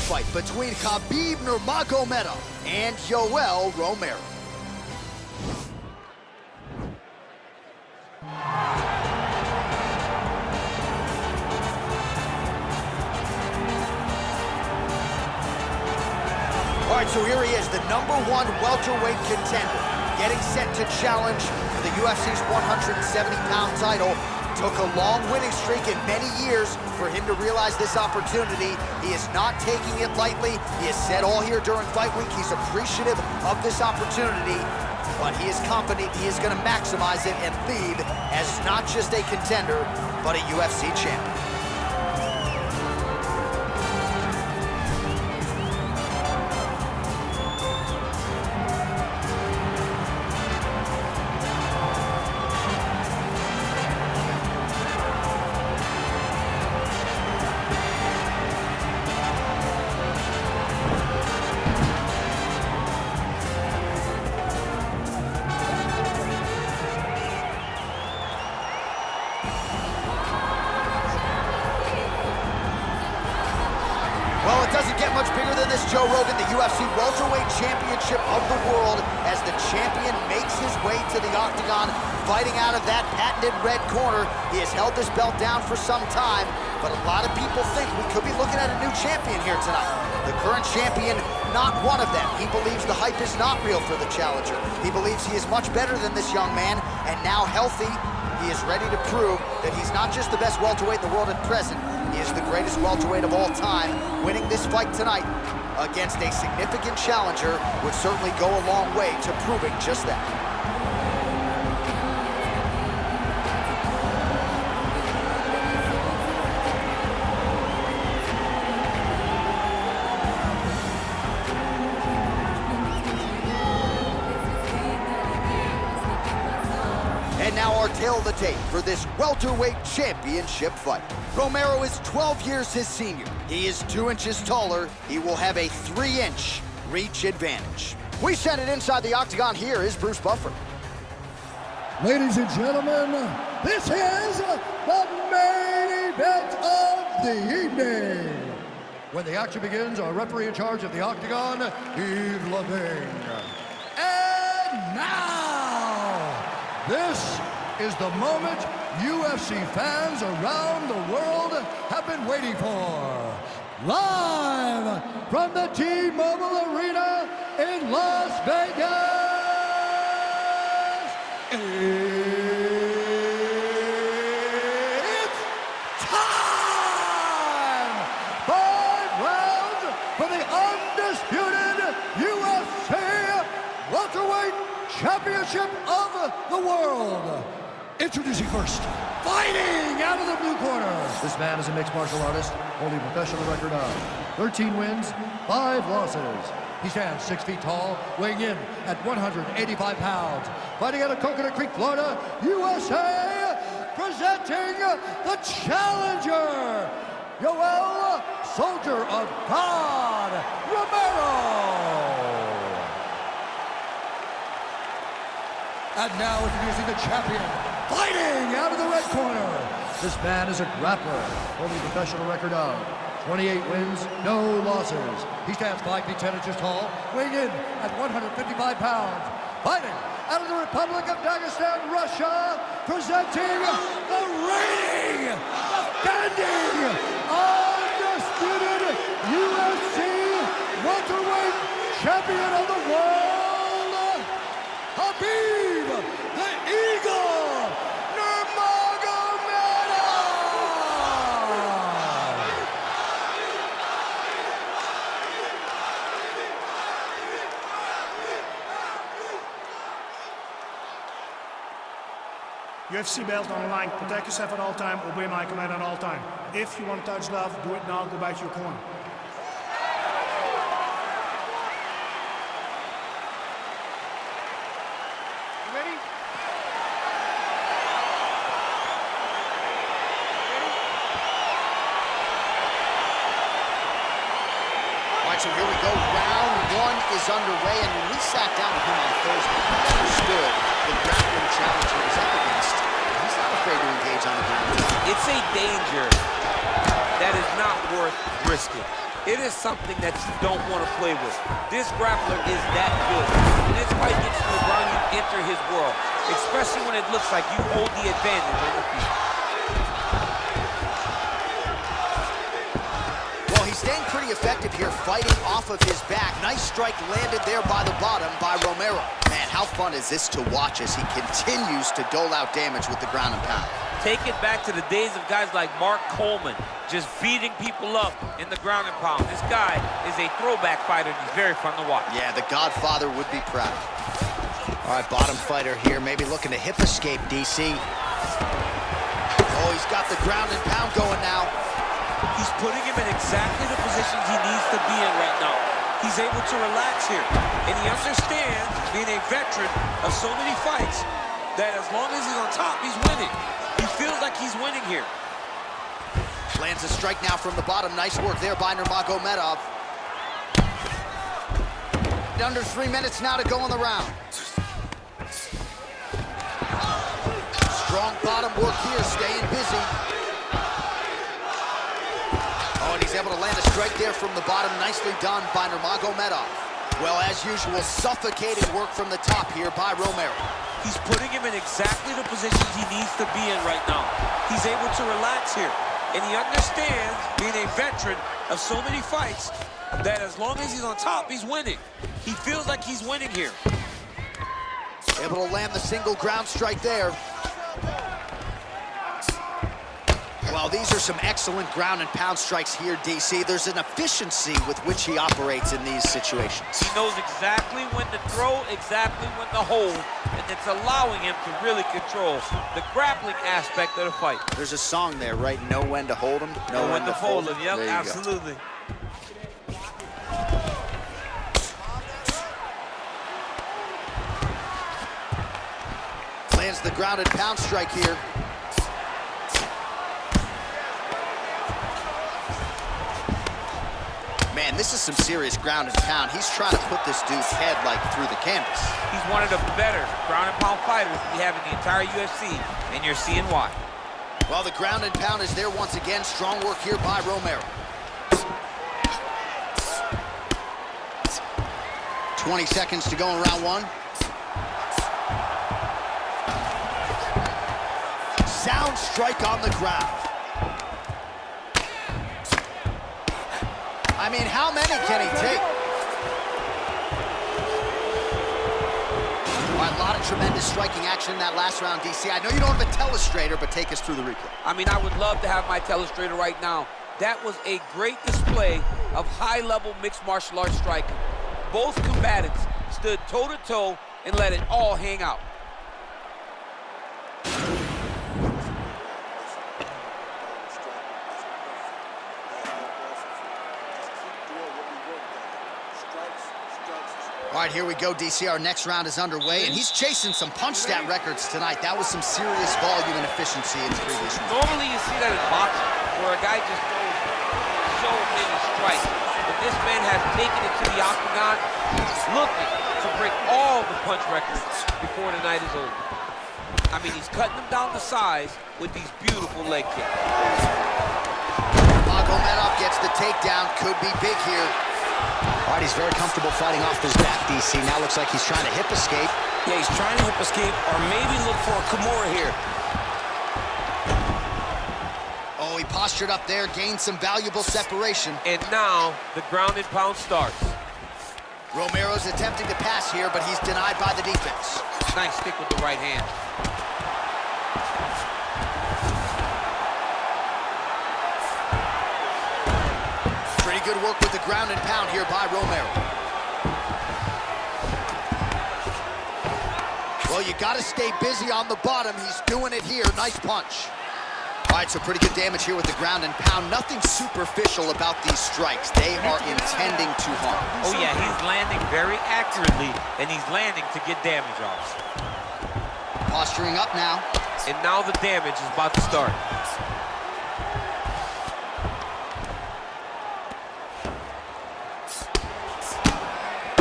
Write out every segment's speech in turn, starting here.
fight between Khabib Nurmagomedov and Yoel Romero. All right, so here he is, the #1 welterweight contender, getting set to challenge for the UFC's 170-pound title. Took a long winning streak in many years for him to realize this opportunity. He is not taking it lightly. He has said all here during fight week he's appreciative of this opportunity, but he is confident he is going to maximize it and leave as not just a contender, but a UFC champion. Well, it doesn't get much bigger than this, Joe Rogan, the UFC Welterweight Championship of the world, as the champion makes his way to the octagon, fighting out of that patented red corner. He has held this belt down for some time, but a lot of people think we could be looking at a new champion here tonight. The current champion, not one of them. He believes the hype is not real for the challenger. He believes he is much better than this young man, and now healthy, he is ready to prove that he's not just the best welterweight in the world at present, he is the greatest welterweight of all time. Winning this fight tonight against a significant challenger would certainly go a long way to proving just that. And now our tale of the tape for this welterweight championship fight. Romero is 12 years his senior. He is 2 inches taller. He will have a 3-inch reach advantage. We send it inside the octagon. Here is Bruce Buffer. Ladies and gentlemen, this is the main event of the evening. When the action begins, our referee in charge of the octagon, Yves Lavigne. And now, this is the moment UFC fans around the world have been waiting for. Live from the T-Mobile Arena in Las Vegas, it's time! 5 rounds for the undisputed UFC Welterweight Championship of the World. Introducing first, fighting out of the blue corner. This man is a mixed martial artist, holding a professional record of 13 wins, 5 losses. He stands 6 feet tall, weighing in at 185 pounds. Fighting out of Coconut Creek, Florida, USA, presenting the challenger, Yoel Soldier of God Romero. And now introducing the champion, fighting out of the red corner. This man is a grappler, holding a professional record of 28 wins, no losses. He stands 5 feet 10 inches tall, weighing in at 155 pounds. Fighting out of the Republic of Dagestan, Russia, presenting the reigning, defending, undisputed UFC welterweight champion of the world, Khabib the Eagle Nurmagomedov! UFC belt on the line. Protect yourself at all time. Obey my command at all time. If you want to touch love, do it now. Go back to your corner. You ready? All right, so here we go. Round 1 is underway, and when we sat down with him on Thursday, he understood the grappling challenge he was up against. He's not afraid to engage on the ground. It's a danger that is not worth risking. It is something that you don't want to play with. This grappler is that good. When this fight gets to the ground, you enter his world, especially when it looks like you hold the advantage on the feet. Well, he's staying pretty effective here, fighting off of his back. Nice strike landed there by the bottom by Romero. Man, how fun is this to watch as he continues to dole out damage with the ground and pound. Take it back to the days of guys like Mark Coleman, just beating people up in the ground and pound. This guy is a throwback fighter, and he's very fun to watch. Yeah, the Godfather would be proud. All right, bottom fighter here, maybe looking to hip escape, DC. Oh, he's got the ground and pound going now. He's putting him in exactly the positions he needs to be in right now. He's able to relax here, and he understands, being a veteran of so many fights, that as long as he's on top, he's winning. He feels like he's winning here. Lands a strike now from the bottom. Nice work there by Nurmagomedov. Under 3 minutes now to go in the round. Strong bottom work here, staying busy. Oh, and he's able to land a strike there from the bottom. Nicely done by Nurmagomedov. Well, as usual, suffocating work from the top here by Romero. He's putting him in exactly the positions he needs to be in right now. He's able to relax here, and he understands, being a veteran of so many fights, that as long as he's on top, he's winning. He feels like he's winning here. Able to land the single ground strike there. Well, these are some excellent ground and pound strikes here, DC. There's an efficiency with which he operates in these situations. He knows exactly when to throw, exactly when to hold, and it's allowing him to really control the grappling aspect of the fight. There's a song there, right? Know when to hold him, know when to fold him. Yep, absolutely. Lands the ground and pound strike here. Man, this is some serious ground and pound. He's trying to put this dude's head, like, through the canvas. He's one of the better ground and pound fighters we have in the entire UFC, and you're seeing why. Well, the ground and pound is there once again. Strong work here by Romero. 20 seconds to go in round one. Sound strike on the ground. I mean, how many can he take? All right, a lot of tremendous striking action in that last round, DC. I know you don't have a telestrator, but take us through the replay. I mean, I would love to have my telestrator right now. That was a great display of high-level mixed martial arts striking. Both combatants stood toe-to-toe and let it all hang out. All right, here we go, DC. Our next round is underway, and he's chasing some punch stat records tonight. That was some serious volume and efficiency in the previous round. Normally you see that in boxing, where a guy just throws so many strikes. But this man has taken it to the octagon, looking to break all the punch records before the night is over. I mean, he's cutting them down to size with these beautiful leg kicks. Nurmagomedov gets the takedown. Could be big here. All right, he's very comfortable fighting off his back, DC. Now looks like he's trying to hip escape. Yeah, he's trying to hip escape or maybe look for a Kimura here. Oh, he postured up there, gained some valuable separation. And now the ground and pound starts. Romero's attempting to pass here, but he's denied by the defense. Nice stick with the right hand. Pretty good work with the ground and pound here by Romero. Well, you got to stay busy on the bottom. He's doing it here. Nice punch. All right, so pretty good damage here with the ground and pound. Nothing superficial about these strikes. They are intending to harm. Oh, yeah, he's landing very accurately, and he's landing to get damage off. Posturing up now. And now the damage is about to start.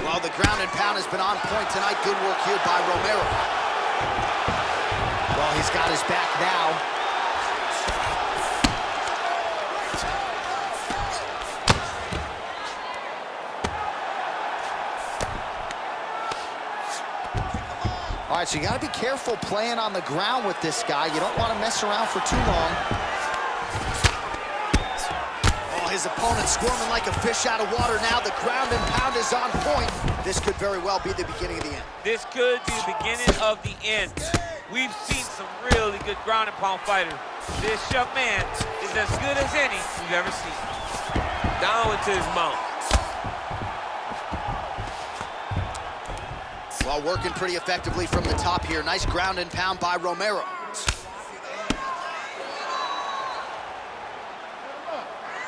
Well, the ground and pound has been on point tonight. Good work here by Romero. Well, he's got his back now. All right, so you got to be careful playing on the ground with this guy. You don't want to mess around for too long. Oh, his opponent squirming like a fish out of water now. The ground and pound is on point. This could very well be the beginning of the end. This could be the beginning of the end. We've seen some really good ground and pound fighters. This young man is as good as any we've ever seen. Down into his mount. Well, working pretty effectively from the top here. Nice ground and pound by Romero.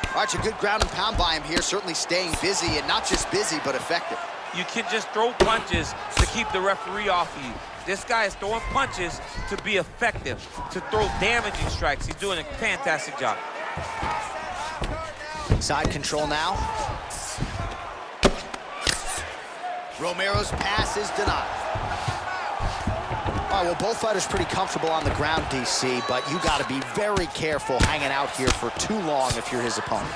All right, so good ground and pound by him here. Certainly staying busy, and not just busy, but effective. You can just throw punches to keep the referee off of you. This guy is throwing punches to be effective, to throw damaging strikes. He's doing a fantastic job. Side control now. Romero's pass is denied. All right, well, both fighters pretty comfortable on the ground, DC, but you got to be very careful hanging out here for too long if you're his opponent.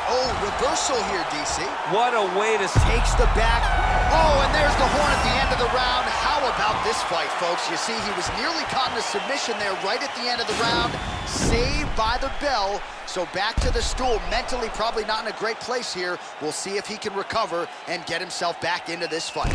Oh, reversal here, DC. What a way to... Takes the back. Oh, and there's the horn at the end of the round. How about this fight, folks? You see, he was nearly caught in a submission there right at the end of the round. Saved by the bell. So back to the stool. Mentally probably not in a great place here. We'll see if he can recover and get himself back into this fight.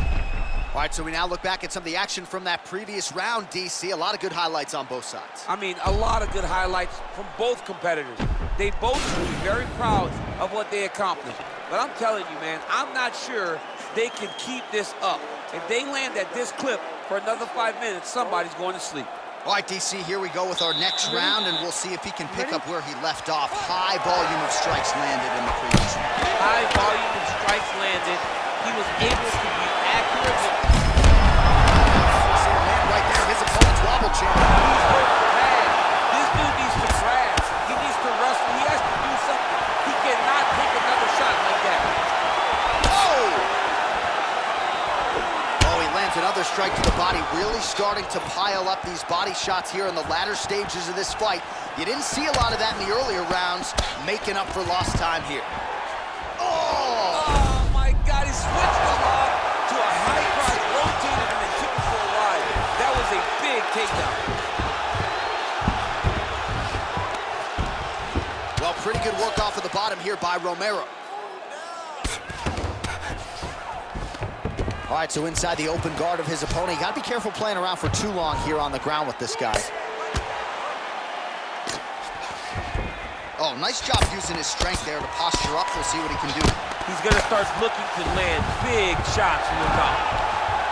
All right, so we now look back at some of the action from that previous round, DC. A lot of good highlights on both sides. I mean, a lot of good highlights from both competitors. They both should be very proud of what they accomplished. But I'm telling you, man, I'm not sure they can keep this up. If they land at this clip for another 5 minutes, somebody's going to sleep. All right, DC, here we go with our next round, and we'll see if he can pick up where he left off. High volume of strikes landed in the previous round. High volume of strikes landed. He was able to be accurate. Man, right there, his opponent's wobble champ. He's working bad. This dude needs to grab. He needs to wrestle. He has to do something. He cannot take another shot like that. Another strike to the body, really starting to pile up these body shots here in the latter stages of this fight. You didn't see a lot of that in the earlier rounds, making up for lost time here. Oh my God, he switched the lock to a high cross, rotated and then took it for a ride. That was a big takedown. Well, pretty good work off of the bottom here by Romero. All right, so inside the open guard of his opponent. You got to be careful playing around for too long here on the ground with this guy. Oh, nice job using his strength there to posture up. We'll see what he can do. He's going to start looking to land big shots from the top.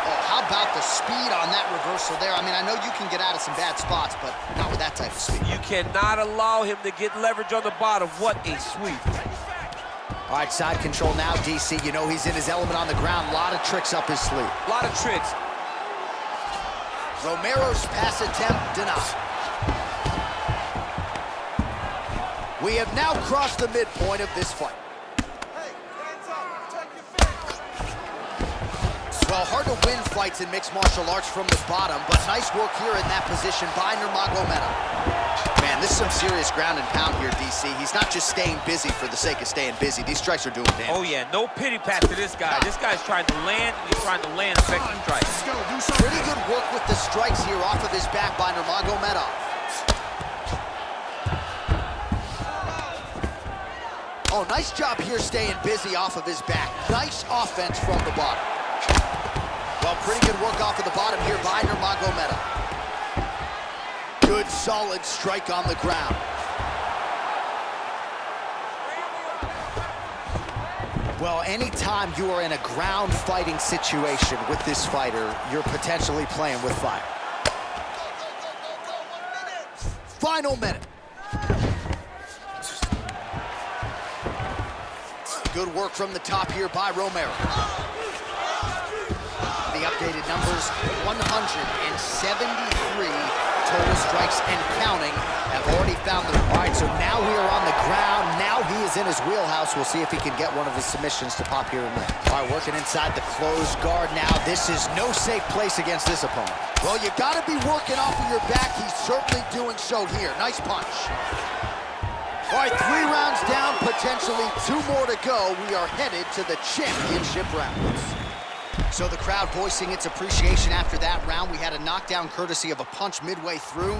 Oh, how about the speed on that reversal there? I mean, I know you can get out of some bad spots, but not with that type of speed. You cannot allow him to get leverage on the bottom. What a sweep. All right, side control now, DC. You know he's in his element on the ground. A lot of tricks up his sleeve. A lot of tricks. Romero's pass attempt denied. We have now crossed the midpoint of this fight. Well, hard to win fights in mixed martial arts from the bottom, but nice work here in that position by Nurmagomedov. Man, this is some serious ground and pound here, DC. He's not just staying busy for the sake of staying busy. These strikes are doing damage. Oh, yeah, no pity pat to this guy. This guy's trying to land, and he's trying to land effective strikes. Pretty good work with the strikes here off of his back by Nurmagomedov. Oh, nice job here staying busy off of his back. Nice offense from the bottom. Well, pretty good work off of the bottom here by Nurmagomedov. Good, solid strike on the ground. Well, anytime you are in a ground fighting situation with this fighter, you're potentially playing with fire. Final minute. Good work from the top here by Romero. The updated numbers, 173 total strikes and counting have already found the... All right, so now we are on the ground. Now he is in his wheelhouse. We'll see if he can get one of his submissions to pop here in a minute. All right, working inside the closed guard now. This is no safe place against this opponent. Well, you got to be working off of your back. He's certainly doing so here. Nice punch. All right, 3 rounds down, potentially 2 more to go. We are headed to the championship rounds. So the crowd voicing its appreciation after that round. We had a knockdown courtesy of a punch midway through.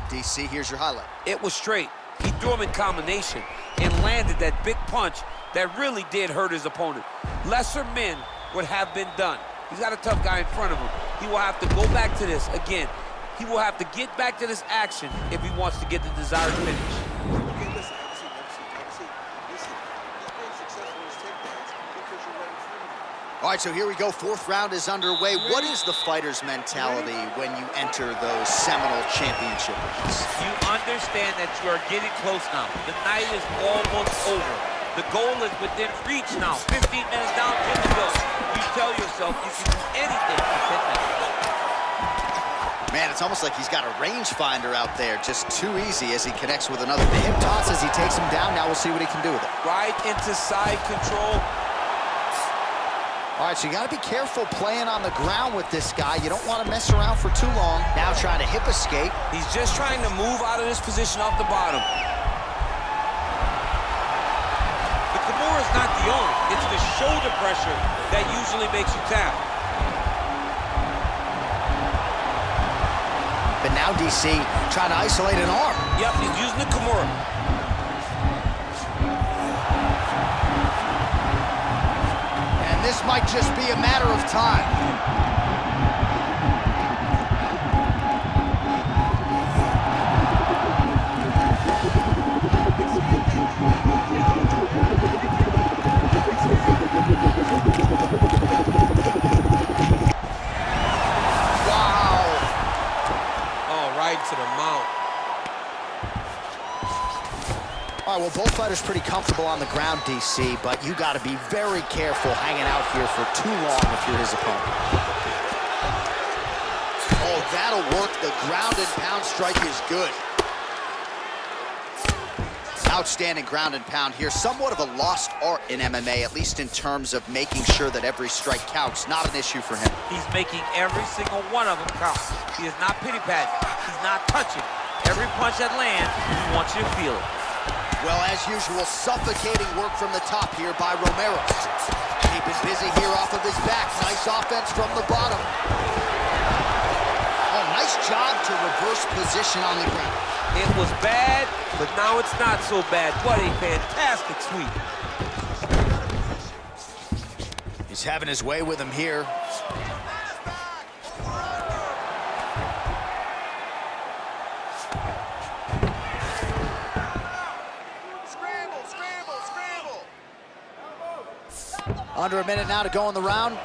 DC, here's your highlight. It was straight. He threw him in combination and landed that big punch that really did hurt his opponent. Lesser men would have been done. He's got a tough guy in front of him. He will have to go back to this again. He will have to get back to this action if he wants to get the desired finish. Okay, listen, MC. Listen, he's been successful in his takedowns because you're letting him. All right, so here we go. 4th round is underway. What is the fighter's mentality when you enter those seminal championship rounds? You understand that you are getting close now. The night is almost over. The goal is within reach now. 15 minutes down, 10 to go. You tell yourself you can do anything for 10 minutes. Man, it's almost like he's got a rangefinder out there. Just too easy as he connects with another. The hip toss as he takes him down. Now we'll see what he can do with it. Right into side control. All right, so you got to be careful playing on the ground with this guy. You don't want to mess around for too long. Now trying to hip escape. He's just trying to move out of this position off the bottom. The Kimura is not the arm. It's the shoulder pressure that usually makes you tap. But now DC trying to isolate an arm. Yep, he's using the Kimura. And this might just be a matter of time. To the mount. All right, well, both fighters pretty comfortable on the ground, DC, but you got to be very careful hanging out here for too long if you're his opponent. Oh, that'll work. The ground and pound strike is good. Outstanding ground and pound here. Somewhat of a lost art in MMA, at least in terms of making sure that every strike counts. Not an issue for him. He's making every single one of them count. He is not pity-patting. He's not touching. Every punch that lands, he wants you to feel it. Well, as usual, suffocating work from the top here by Romero. Keeping busy here off of his back. Nice offense from the bottom. Oh, nice job to reverse position on the ground. It was bad, but now it's not so bad. What a fantastic sweep. He's having his way with him here. Under a minute now to go in the round.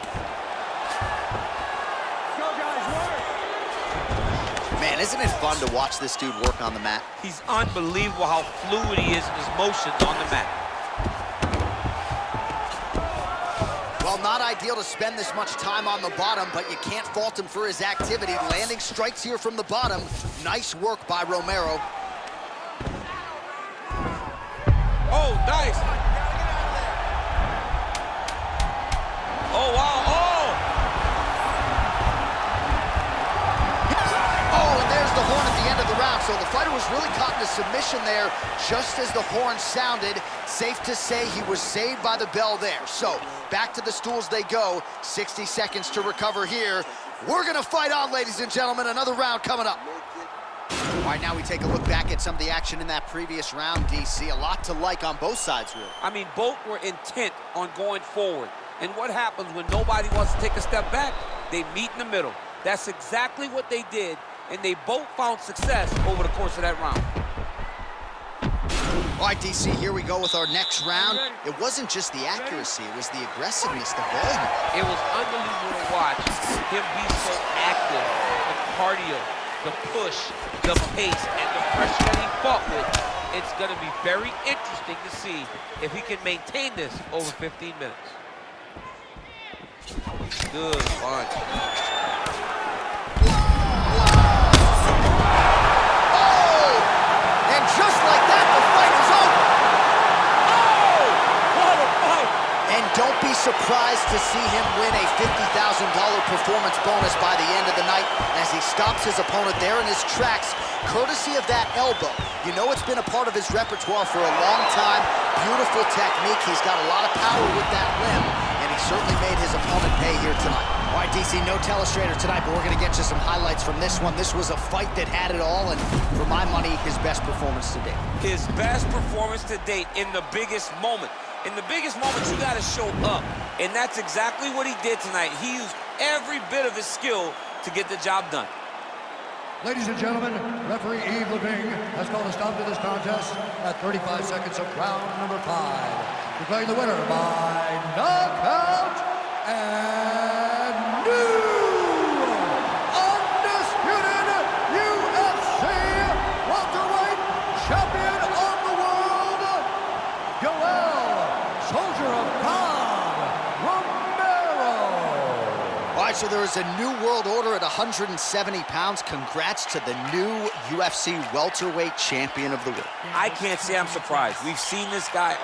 Man, isn't it fun to watch this dude work on the mat? He's unbelievable how fluid he is in his motions on the mat. Well, not ideal to spend this much time on the bottom, but you can't fault him for his activity. Landing strikes here from the bottom. Nice work by Romero. Oh, nice. Oh, wow. Oh, and there's the horn at the end of the round. So the fighter was really caught in a submission there just as the horn sounded. Safe to say he was saved by the bell there. So back to the stools they go. 60 seconds to recover here. We're going to fight on, ladies and gentlemen. Another round coming up. All right, now we take a look back at some of the action in that previous round, DC. A lot to like on both sides, really. I mean, both were intent on going forward. And what happens when nobody wants to take a step back? They meet in the middle. That's exactly what they did, and they both found success over the course of that round. All right, DC, here we go with our next round. It wasn't just the accuracy, it was the aggressiveness, the volume. It was unbelievable to watch him be so active. The cardio, the push, the pace, and the pressure that he fought with. It's going to be very interesting to see if he can maintain this over 15 minutes. Good punch. Oh! And just like that, the fight is over. Oh! What a fight! And don't be surprised to see him win a $50,000 performance bonus by the end of the night as he stops his opponent there in his tracks, courtesy of that elbow. You know it's been a part of his repertoire for a long time. Beautiful technique. He's got a lot of power with that limb, and he certainly made his opponent pay here tonight. All right, DC, no telestrator tonight, but we're going to get you some highlights from this one. This was a fight that had it all, and for my money, his best performance to date. His best performance to date in the biggest moment. In the biggest moments, you got to show up, and that's exactly what he did tonight. He used every bit of his skill to get the job done. Ladies and gentlemen, referee Yves Levine has called a stop to this contest at 35 seconds of round number 5. Declaring the winner by knockout and new undisputed UFC welterweight champion of the world, Yoel Soldier of God Romero. All right, so there is a new world order at 170 pounds. Congrats to the new UFC welterweight champion of the world. I can't say I'm surprised. We've seen this guy